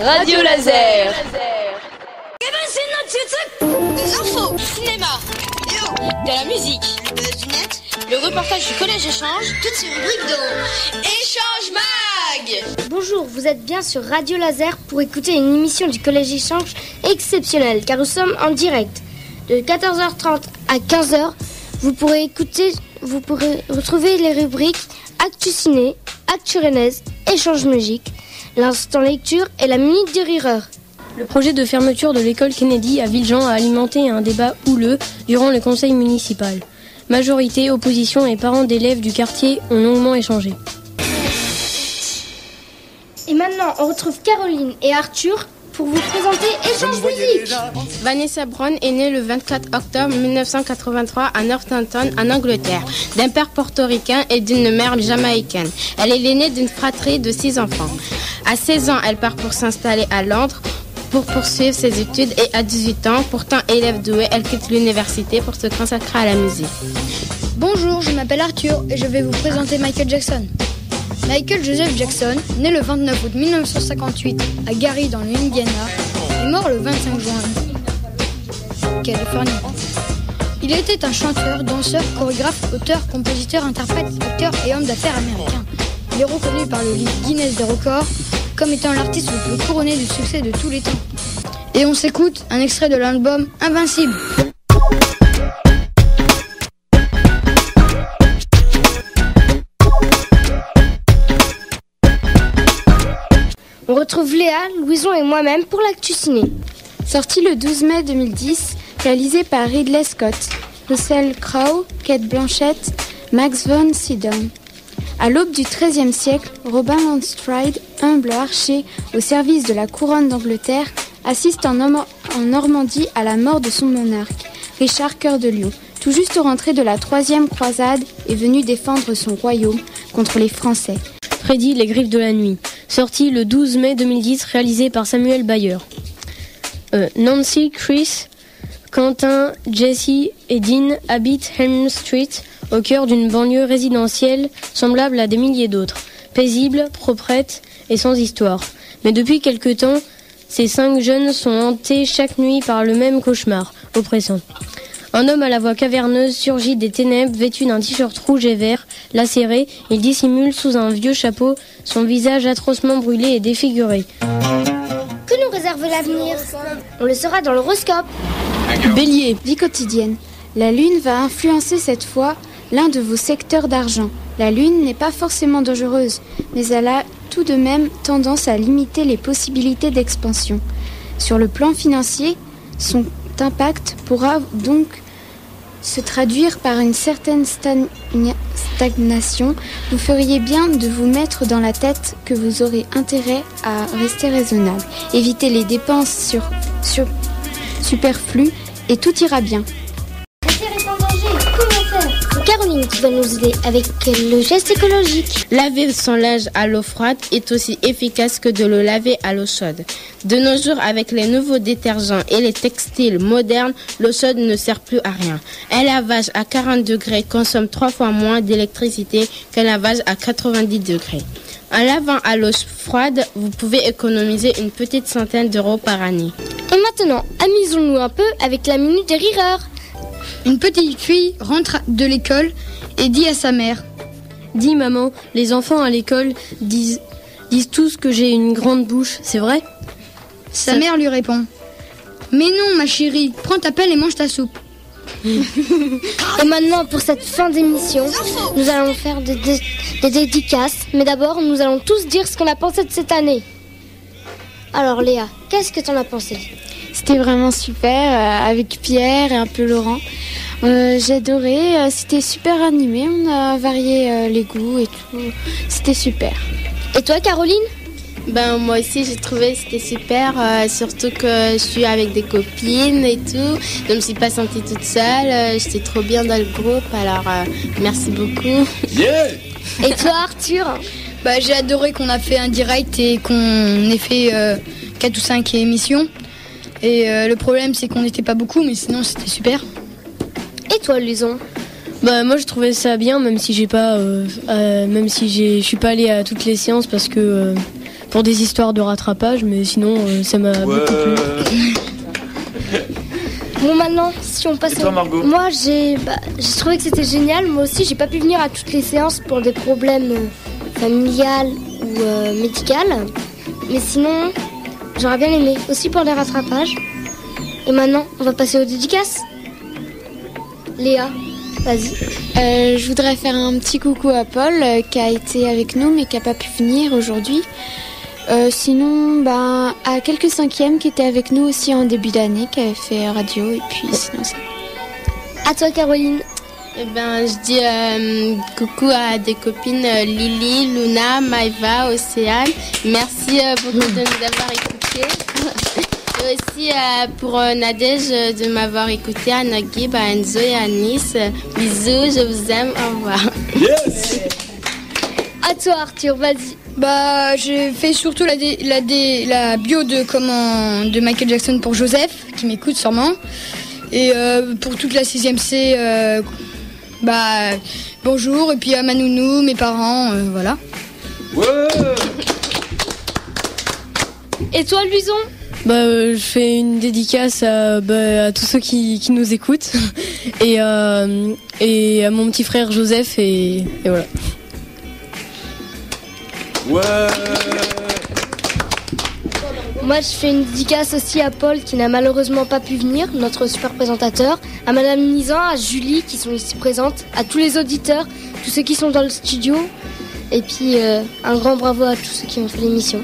Radio Laser. Des infos, cinéma, de la musique, du net, le reportage du collège Échange, toutes ces rubriques dans Échange Mag. Bonjour, vous êtes bien sur Radio Laser pour écouter une émission du collège Échange exceptionnelle car nous sommes en direct. De 14h30 à 15h, vous pourrez retrouver les rubriques Actu Ciné, Actu Rennes, Échange Musique, l'instant lecture et la minute de rireur. Le projet de fermeture de l'école Kennedy à Villejean a alimenté un débat houleux durant le conseil municipal. Majorité, opposition et parents d'élèves du quartier ont longuement échangé. Et maintenant, on retrouve Caroline et Arthur pour vous présenter Échange Musique. Vanessa Brown est née le 24 octobre 1983 à Northampton, en Angleterre, d'un père portoricain et d'une mère jamaïcaine. Elle est l'aînée d'une fratrie de 6 enfants. À 16 ans, elle part pour s'installer à Londres pour poursuivre ses études et à 18 ans, pourtant élève douée, elle quitte l'université pour se consacrer à la musique. Bonjour, je m'appelle Arthur et je vais vous présenter Michael Jackson. Michael Joseph Jackson, né le 29 août 1958 à Gary dans l'Indiana, est mort le 25 juin, Californie. Il était un chanteur, danseur, chorégraphe, auteur, compositeur, interprète, acteur et homme d'affaires américain. Il est reconnu par le livre Guinness des records comme étant l'artiste le plus couronné du succès de tous les temps. Et on s'écoute un extrait de l'album Invincible. On retrouve Léa, Louison et moi-même pour l'Actu Ciné. Sorti le 12 mai 2010, réalisé par Ridley Scott, Russell Crowe, Cate Blanchett, Max von Sydow. À l'aube du XIIIe siècle, Robin Longstride, humble archer au service de la couronne d'Angleterre, assiste en Normandie à la mort de son monarque, Richard Cœur de Lion, tout juste rentré de la 3e croisade et venu défendre son royaume contre les Français. Freddy, les griffes de la nuit, sorti le 12 mai 2010, réalisé par Samuel Bayer. Nancy, Chris, Quentin, Jesse et Dean habitent Elm Street, au cœur d'une banlieue résidentielle semblable à des milliers d'autres, paisible, proprette et sans histoire. Mais depuis quelque temps, ces 5 jeunes sont hantés chaque nuit par le même cauchemar, oppressant. Un homme à la voix caverneuse surgit des ténèbres, vêtu d'un t-shirt rouge et vert, lacéré. Il dissimule sous un vieux chapeau son visage atrocement brûlé et défiguré. Que nous réserve l'avenir ? On le saura dans l'horoscope. Bélier, vie quotidienne. La lune va influencer cette fois l'un de vos secteurs d'argent. La lune n'est pas forcément dangereuse, mais elle a tout de même tendance à limiter les possibilités d'expansion. Sur le plan financier, son impact pourra donc se traduire par une certaine stagnation. Vous feriez bien de vous mettre dans la tête que vous aurez intérêt à rester raisonnable. Évitez les dépenses superflues et tout ira bien. Caroline qui va nous aider avec le geste écologique. Laver son linge à l'eau froide est aussi efficace que de le laver à l'eau chaude. De nos jours, avec les nouveaux détergents et les textiles modernes, l'eau chaude ne sert plus à rien. Un lavage à 40 degrés consomme 3 fois moins d'électricité qu'un lavage à 90 degrés. En lavant à l'eau froide, vous pouvez économiser une petite centaine d'euros par année. Et maintenant, amusons-nous un peu avec la minute des rireurs. Une petite fille rentre de l'école et dit à sa mère: Dis maman, les enfants à l'école disent tous que j'ai une grande bouche, c'est vrai ? Sa mère lui répond: Mais non ma chérie, prends ta pelle et mange ta soupe. Et maintenant, pour cette fin d'émission, nous allons faire des dédicaces. Mais d'abord, nous allons tous dire ce qu'on a pensé de cette année. Alors Léa, qu'est-ce que t'en as pensé ? C'était vraiment super, avec Pierre et un peu Laurent. J'ai adoré, c'était super animé, on a varié les goûts et tout. C'était super. Et toi Caroline ? Moi aussi j'ai trouvé que c'était super, surtout que je suis avec des copines et tout. Je me suis pas sentie toute seule, j'étais trop bien dans le groupe, alors merci beaucoup. Yeah. Et toi Arthur ? J'ai adoré qu'on a fait un direct et qu'on ait fait 4 ou 5 émissions. Et le problème c'est qu'on n'était pas beaucoup, mais sinon c'était super. Et toi Louison ? Moi je trouvais ça bien, même si je suis pas allée à toutes les séances parce que pour des histoires de rattrapage, mais sinon ça m'a beaucoup plu. Bon, maintenant, si on passe. Et toi, Margot ? Moi, j'ai trouvé que c'était génial. Moi aussi, j'ai pas pu venir à toutes les séances pour des problèmes familiales ou médicales. Mais sinon, j'aurais bien aimé. Aussi pour les rattrapages. Et maintenant, on va passer aux dédicaces. Léa, vas-y. Je voudrais faire un petit coucou à Paul qui a été avec nous mais qui n'a pas pu venir aujourd'hui. Sinon, à quelques cinquièmes qui étaient avec nous aussi en début d'année, qui avaient fait radio, et puis sinon ça. À toi, Caroline. Eh ben, je dis coucou à des copines Lily, Luna, Maïva, Océane. Merci beaucoup de nous avoir écoutés. Et aussi pour Nadège de m'avoir écouté, à Naguib, à Enzo et à Nice. Bisous, je vous aime, au revoir. Yes. À toi, Arthur, vas-y. J'ai fait surtout la bio de Michael Jackson pour Joseph, qui m'écoute sûrement. Et pour toute la 6e C, bonjour. Et puis à ma nounou, mes parents, voilà. Ouais. Et toi, Luison ? Je fais une dédicace à tous ceux qui nous écoutent et à mon petit frère Joseph et voilà. Ouais. Moi, je fais une dédicace aussi à Paul qui n'a malheureusement pas pu venir, notre super présentateur, à Madame Nizan, à Julie qui sont ici présentes, à tous les auditeurs, tous ceux qui sont dans le studio, et puis un grand bravo à tous ceux qui ont fait l'émission.